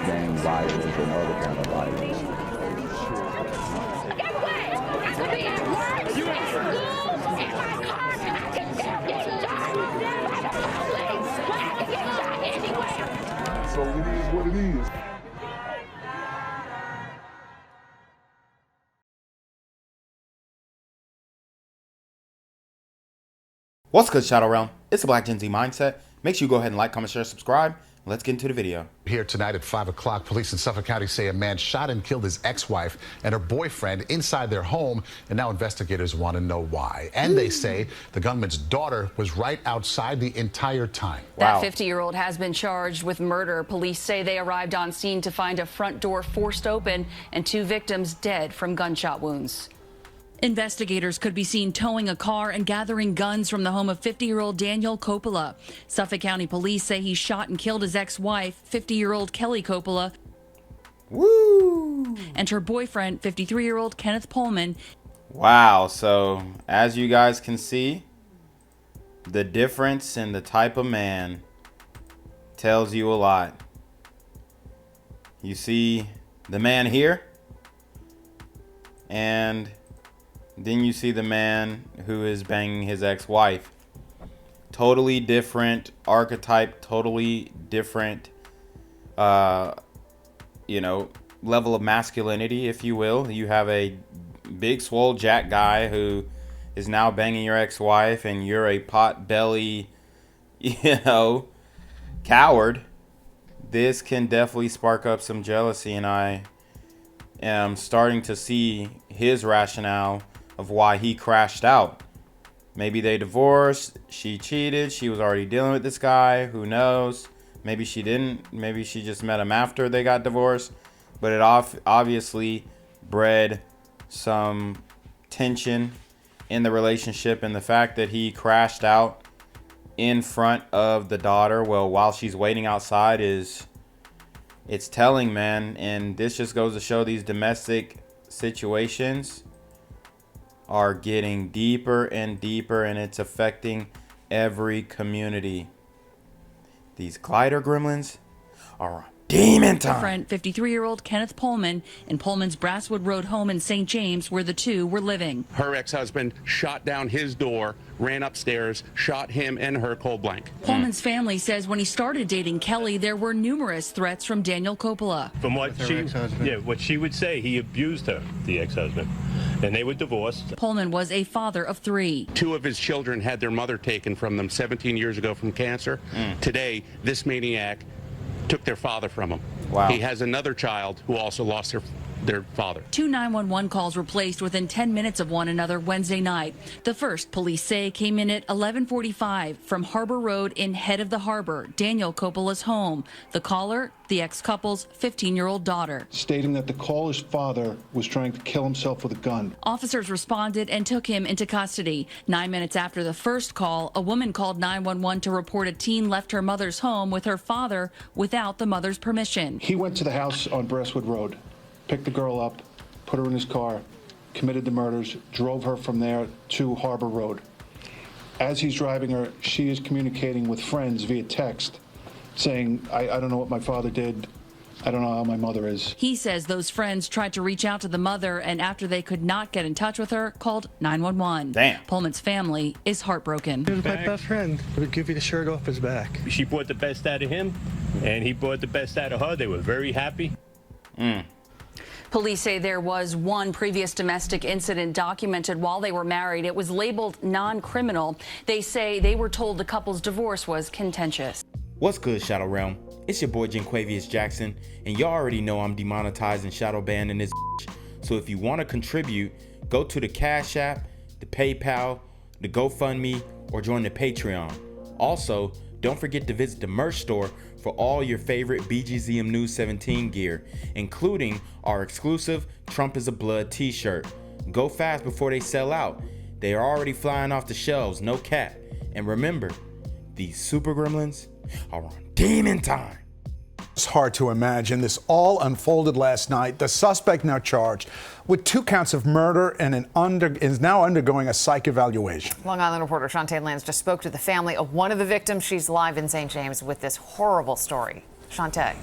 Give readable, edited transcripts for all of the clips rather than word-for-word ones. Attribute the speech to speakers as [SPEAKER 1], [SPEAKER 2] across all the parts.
[SPEAKER 1] gang violence and other kind of violence.
[SPEAKER 2] Get away! I could be at work, at school, in my car, I can still get shot by the police, but I can get shot anywhere.
[SPEAKER 1] So it is what it is.
[SPEAKER 3] What's good, Shadow Realm? It's the Black Gen Z Mindset. Make sure you go ahead and like, comment, share, subscribe. Let's get into the video.
[SPEAKER 4] Here tonight at 5 o'clock, police in Suffolk County say a man shot and killed his ex-wife and her boyfriend inside their home, and now investigators want to know why. And they say the gunman's daughter was right outside the entire time.
[SPEAKER 3] Wow.
[SPEAKER 5] That 50-year-old has been charged with murder. Police say they arrived on scene to find a front door forced open and 2 victims dead from gunshot wounds. Investigators could be seen towing a car and gathering guns from the home of 50-year-old Daniel Coppola. Suffolk County police say he shot and killed his ex-wife, 50-year-old Kelly Coppola, and her boyfriend, 53-year-old Kenneth Pohlman.
[SPEAKER 3] Wow, so as you guys can see, the difference in the type of man tells you a lot. You see the man here, and then you see the man who is banging his ex-wife. Totally different archetype, totally different, level of masculinity, if you will. You have a big swole jack guy who is now banging your ex-wife, and you're a pot-belly, coward. This can definitely spark up some jealousy, and I am starting to see his rationale of why he crashed out. Maybe they divorced, she cheated, she was already dealing with this guy, who knows? Maybe she didn't, maybe she just met him after they got divorced, but it obviously bred some tension in the relationship, and the fact that he crashed out in front of the daughter, well, while she's waiting outside, it's telling, man. And this just goes to show these domestic situations are getting deeper and deeper, and it's affecting every community. These glider gremlins are on demon time.
[SPEAKER 5] Friend, 53-year-old Kenneth Pohlman in Pullman's Brasswood Road home in St. James, where the two were living.
[SPEAKER 6] Her ex-husband shot down his door, ran upstairs, shot him and her cold blank.
[SPEAKER 5] Pullman's family says when he started dating Kelly, there were numerous threats from Daniel Coppola.
[SPEAKER 7] From what she would say, he abused her, the ex-husband, and they were divorced.
[SPEAKER 5] Pohlman was a father of 3.
[SPEAKER 6] 2 of his children had their mother taken from them 17 years ago from cancer. Today, this maniac took their father from him.
[SPEAKER 3] Wow.
[SPEAKER 6] He has another child who also lost their father.
[SPEAKER 5] 2 911 calls were placed within 10 minutes of one another Wednesday night. The first, police say, came in at 11:45 from Harbor Road in Head of the Harbor, Daniel Coppola's home. The caller, the ex-couple's 15-year-old daughter,
[SPEAKER 8] stating that the caller's father was trying to kill himself with a gun.
[SPEAKER 5] Officers responded and took him into custody. 9 minutes after the first call, a woman called 911 to report a teen left her mother's home with her father without the mother's permission.
[SPEAKER 8] He went to the house on Brasswood Road, picked the girl up, put her in his car, committed the murders, drove her from there to Harbor Road. As he's driving her, she is communicating with friends via text, saying, I don't know what my father did. I don't know how my mother is.
[SPEAKER 5] He says those friends tried to reach out to the mother, and after they could not get in touch with her, called 911.
[SPEAKER 3] Damn.
[SPEAKER 5] Pullman's family is heartbroken.
[SPEAKER 9] He was my best friend. He would give you the shirt off his back.
[SPEAKER 7] She brought the best out of him, and he brought the best out of her. They were very happy.
[SPEAKER 5] Police say there was one previous domestic incident documented while they were married. It was labeled non-criminal. They say they were told the couple's divorce was contentious.
[SPEAKER 3] What's good, Shadow Realm? It's your boy Jenquavius Jackson, and y'all already know I'm demonetized and shadow banned in this bitch. So if you want to contribute, go to the Cash App, the PayPal, the GoFundMe, or join the Patreon. Also, don't forget to visit the merch store for all your favorite BGZM News 17 gear, including our exclusive Trump is a Blood t-shirt. Go fast before they sell out. They are already flying off the shelves, no cap. And remember, these super gremlins are on demon time.
[SPEAKER 10] It's hard to imagine. This all unfolded last night. The suspect now charged with 2 counts of murder and is now undergoing a psych evaluation.
[SPEAKER 11] Long Island reporter Shantae Lands just spoke to the family of one of the victims. She's live in St. James with this horrible story. Shantae.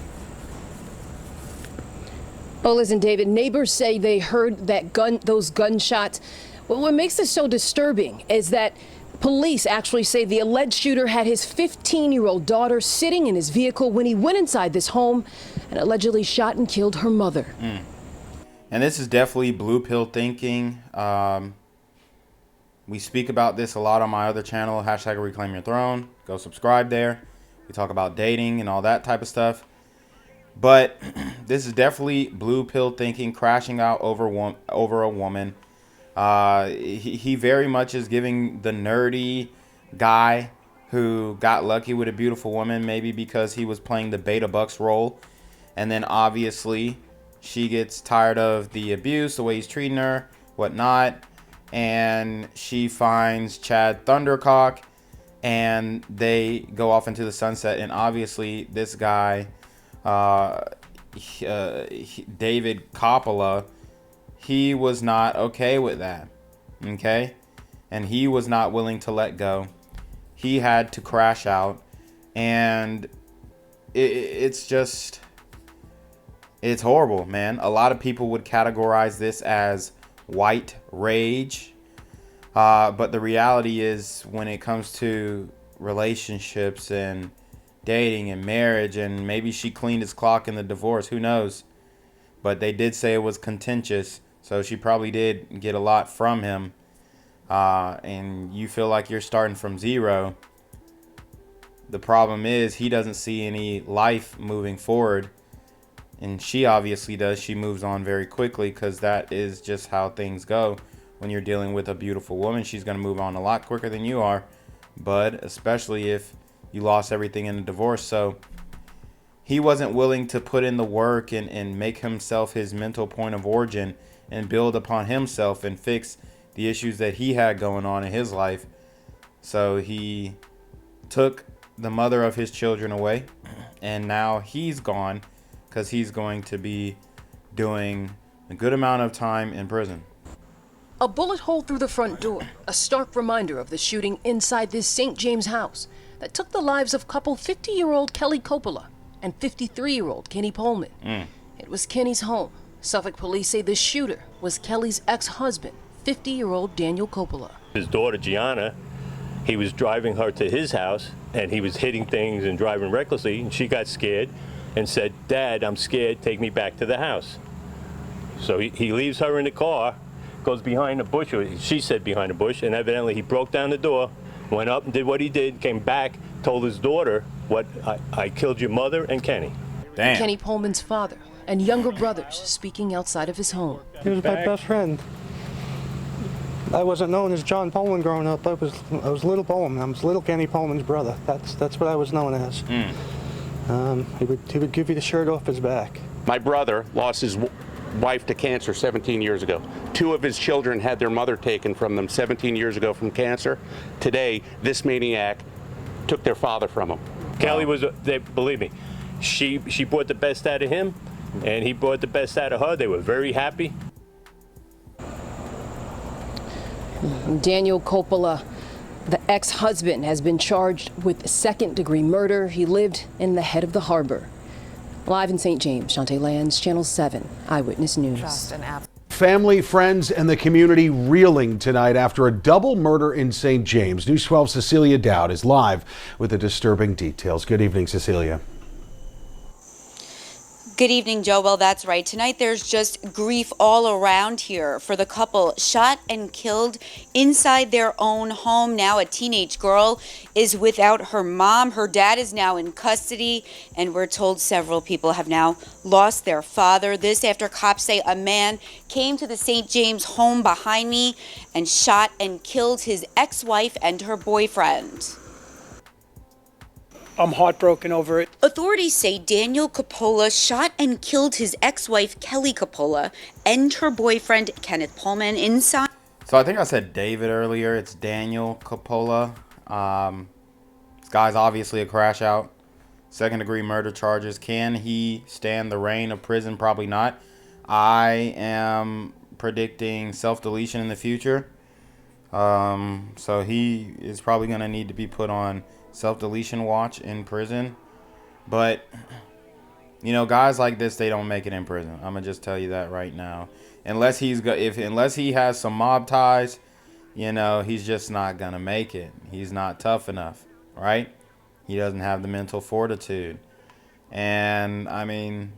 [SPEAKER 12] Well, listen, David, neighbors say they heard those gunshots. Well, what makes this so disturbing is that police actually say the alleged shooter had his 15-year-old daughter sitting in his vehicle when he went inside this home and allegedly shot and killed her mother.
[SPEAKER 3] And this is definitely blue pill thinking. We speak about this a lot on my other channel, hashtag Reclaim Your Throne. Go subscribe there. We talk about dating and all that type of stuff. But this is definitely blue pill thinking, crashing out over a woman. He very much is giving the nerdy guy who got lucky with a beautiful woman, maybe because he was playing the beta bucks role. And then obviously she gets tired of the abuse, the way he's treating her, whatnot. And she finds Chad Thundercock and they go off into the sunset. And obviously this guy, David Coppola, he was not okay with that. Okay? And he was not willing to let go. He had to crash out. And it's just, it's horrible, man. A lot of people would categorize this as white rage. But the reality is, when it comes to relationships and dating and marriage, and maybe she cleaned his clock in the divorce, who knows? But they did say it was contentious, so she probably did get a lot from him. And you feel like you're starting from zero. The problem is he doesn't see any life moving forward, and she obviously does. She moves on very quickly because that is just how things go. When you're dealing with a beautiful woman, she's going to move on a lot quicker than you are, bud, especially if you lost everything in a divorce. So he wasn't willing to put in the work and make himself his mental point of origin and build upon himself and fix the issues that he had going on in his life. So he took the mother of his children away, and now he's gone because he's going to be doing a good amount of time in prison.
[SPEAKER 12] A bullet hole through the front door, a stark reminder of the shooting inside this St. James house that took the lives of couple 50-year-old Kelly Coppola and 53-year-old Kenny Pohlman. It was Kenny's home. Suffolk police say the shooter was Kelly's ex-husband, 50-year-old Daniel Coppola.
[SPEAKER 7] His daughter, Gianna, he was driving her to his house, and he was hitting things and driving recklessly, and she got scared and said, "Dad, I'm scared, take me back to the house." So he leaves her in the car, goes behind a bush, or she said behind a bush, and evidently he broke down the door, went up and did what he did, came back, told his daughter, I killed your mother and Kenny.
[SPEAKER 3] Damn.
[SPEAKER 12] Kenny Pohlman's father and younger brothers speaking outside of his home.
[SPEAKER 9] He was my best friend. I wasn't known as John Pohlman growing up. I was little Pohlman. I was little Kenny Pohlman's brother. That's what I was known as. He would give you the shirt off his back.
[SPEAKER 6] My brother lost his wife to cancer 17 years ago. 2 of his children had their mother taken from them 17 years ago from cancer. Today, this maniac took their father from them.
[SPEAKER 7] Kelly was, believe me, she brought the best out of him, and he brought the best out of her. They were very happy.
[SPEAKER 12] Daniel Coppola, the ex-husband, has been charged with second-degree murder. He lived in the head of the harbor. Live in St. James, Shantae Lands, Channel 7 Eyewitness News.
[SPEAKER 11] Just an app.
[SPEAKER 13] Family, friends, and the community reeling tonight after a double murder in St. James. News 12's Cecilia Dowd is live with the disturbing details. Good evening, Cecilia.
[SPEAKER 14] Good evening, Joe. Well, that's right. Tonight, there's just grief all around here for the couple shot and killed inside their own home. Now, a teenage girl is without her mom. Her dad is now in custody, and we're told several people have now lost their father. This after cops say a man came to the St. James home behind me and shot and killed his ex-wife and her boyfriend.
[SPEAKER 15] I'm heartbroken over it.
[SPEAKER 14] Authorities say Daniel Coppola shot and killed his ex-wife Kelly Coppola and her boyfriend Kenneth Pohlman inside.
[SPEAKER 3] So I think I said David earlier. It's Daniel Coppola. This guy's obviously a crash out. Second-degree murder charges. Can he stand the reign of prison? Probably not. I am predicting self-deletion in the future. So he is probably going to need to be put on self-deletion watch in prison. But You know, guys like this, they don't make it in prison. I'm gonna just tell you that right now. Unless unless he has some mob ties, you know, he's just not gonna make it. He's not tough enough, right? He doesn't have the mental fortitude. And I mean,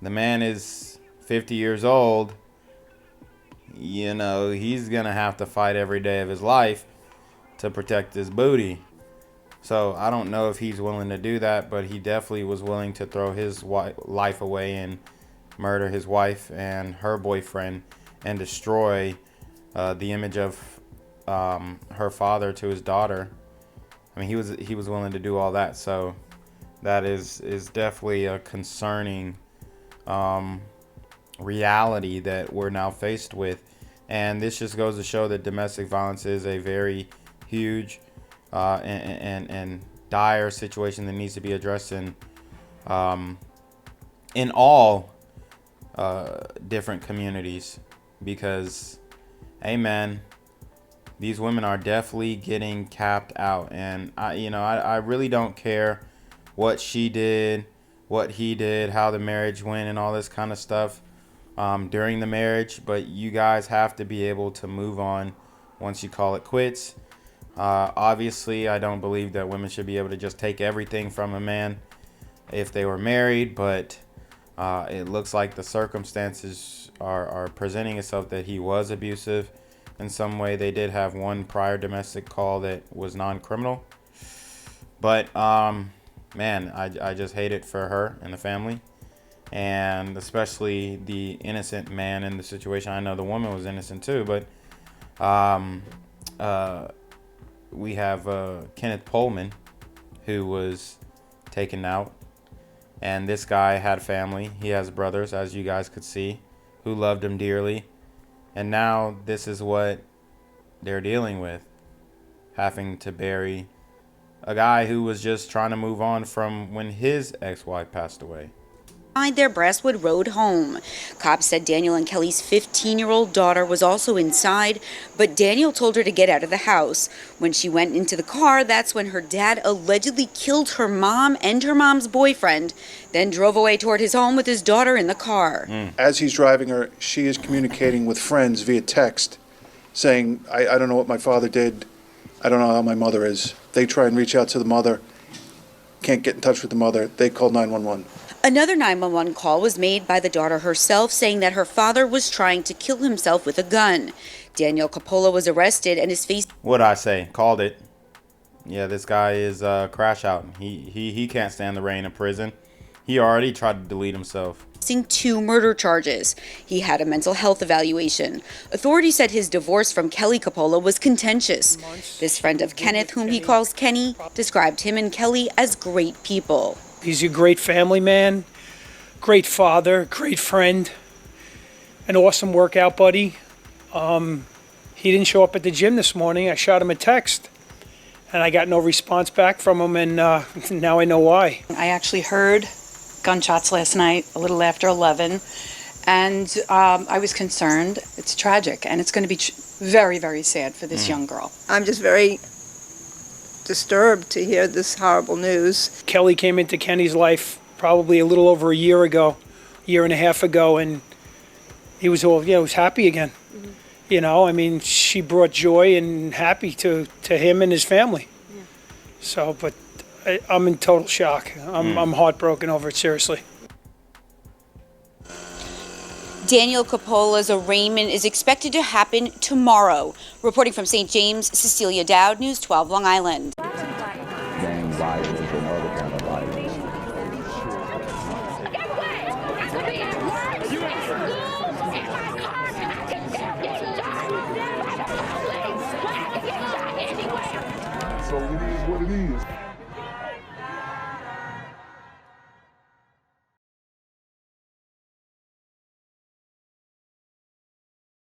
[SPEAKER 3] the man is 50 years old. You know, he's gonna have to fight every day of his life to protect his booty. So I don't know if he's willing to do that, but he definitely was willing to throw his life away and murder his wife and her boyfriend and destroy the image of her father to his daughter. I mean, he was willing to do all that. So that is definitely a concerning reality that we're now faced with. And this just goes to show that domestic violence is a very huge and dire situation that needs to be addressed in all different communities, because, amen, these women are definitely getting capped out. And I really don't care what she did, what he did, how the marriage went, and all this kind of stuff during the marriage. But you guys have to be able to move on once you call it quits. Obviously, I don't believe that women should be able to just take everything from a man if they were married, but it looks like the circumstances are presenting itself that he was abusive in some way. They did have one prior domestic call that was non-criminal, but man, I just hate it for her and the family, and especially the innocent man in the situation. I know the woman was innocent too, but we have Kenneth Pohlman, who was taken out, and this guy had family. He has brothers, as you guys could see, who loved him dearly, and now this is what they're dealing with, having to bury a guy who was just trying to move on from when his ex-wife passed away.
[SPEAKER 14] Their Brasswood Road home. Cops said Daniel and Kelly's 15-year-old daughter was also inside, but Daniel told her to get out of the house. When she went into the car, that's when her dad allegedly killed her mom and her mom's boyfriend, then drove away toward his home with his daughter in the car.
[SPEAKER 8] As he's driving her, she is communicating with friends via text, saying, I don't know what my father did. I don't know how my mother is. They try and reach out to the mother, can't get in touch with the mother. They call 911.
[SPEAKER 14] Another 911 call was made by the daughter herself, saying that her father was trying to kill himself with a gun. Daniel Coppola was arrested and is facing...
[SPEAKER 3] What'd I say? Called it. Yeah, this guy is crash out. He can't stand the rain of prison. He already tried to delete himself.
[SPEAKER 14] 2 murder charges. He had a mental health evaluation. Authorities said his divorce from Kelly Coppola was contentious. This friend of Kenneth, whom he calls Kenny, described him and Kelly as great people.
[SPEAKER 15] He's a great family man, great father, great friend, an awesome workout buddy. He didn't show up at the gym this morning. I shot him a text, and I got no response back from him, and now I know why.
[SPEAKER 16] I actually heard gunshots last night, a little after 11, and I was concerned. It's tragic, and it's going to be very, very sad for this young girl.
[SPEAKER 17] I'm just very disturbed to hear this horrible news.
[SPEAKER 15] Kelly came into Kenny's life probably a little over a year and a half ago, and he was was happy again. You know, I mean, she brought joy and happy to him and his family. So, but I'm in total shock. I'm heartbroken over it, seriously.
[SPEAKER 14] Daniel Coppola's arraignment is expected to happen tomorrow. Reporting from St. James, Cecilia Dowd, News 12, Long Island.